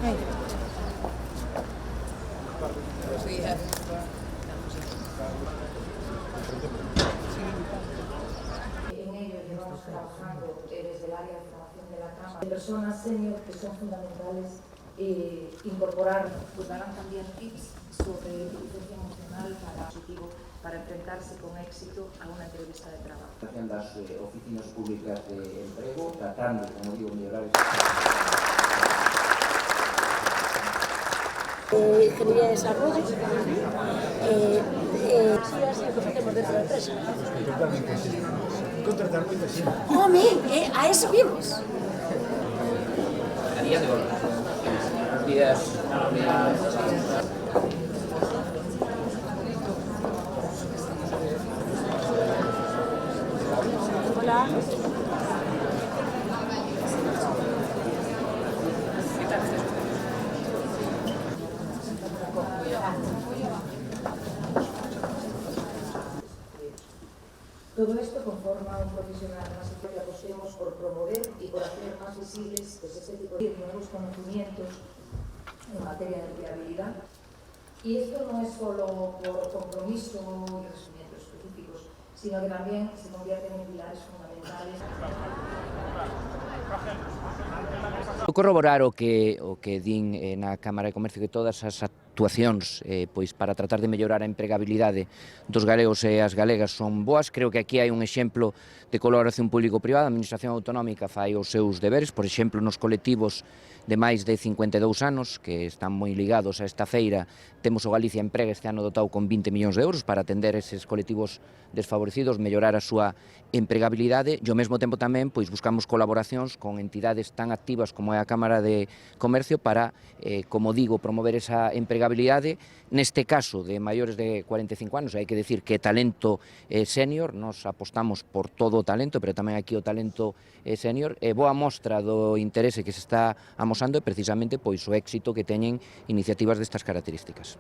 En ello llevamos trabajando desde el área de formación de la Cámara de personas senior que son fundamentales incorporar, pues darán también tips sobre inteligencia emocional para enfrentarse con éxito a una entrevista de trabajo. En las oficinas públicas de empleo, tratando, como digo, mejorar ingeniería de desarrollo, así que facemos dentro da empresa. Totalmente, sí. Contratar moita xente. Home, a eso vimos. a día de hoy. Buenos días. Hola. Todo esto conforma un profesional más que apostemos por promover y por hacer más visibles este tipo de nuevos conocimientos en materia de empleabilidad. Y esto no es solo por compromiso y resumientos específicos, sino que también se convierten en pilares fundamentales. Corroborar o que din na Cámara de Comercio que todas as actuacións pois para tratar de mellorar a empregabilidade dos galegos e as galegas son boas. Creo que aquí hai un exemplo de colaboración público-privada. A Administración Autonómica fai os seus deberes, por exemplo, nos colectivos de máis de 52 anos, que están moi ligados a esta feira. Temos o Galicia Emprega este ano dotado con 20 millóns de euros para atender eses colectivos desfavorecidos, mellorar a súa empregabilidade, e ao mesmo tempo tamén pois buscamos colaboracións con entidades tan activas como é a Cámara de Comercio para, como digo, promover esa empregabilidade, neste caso de maiores de 45 anos, hai que decir que talento senior, nos apostamos por todo o talento, pero tamén aquí o talento senior, e boa mostra do interese que se está amosando é precisamente pois o éxito que teñen iniciativas destas características.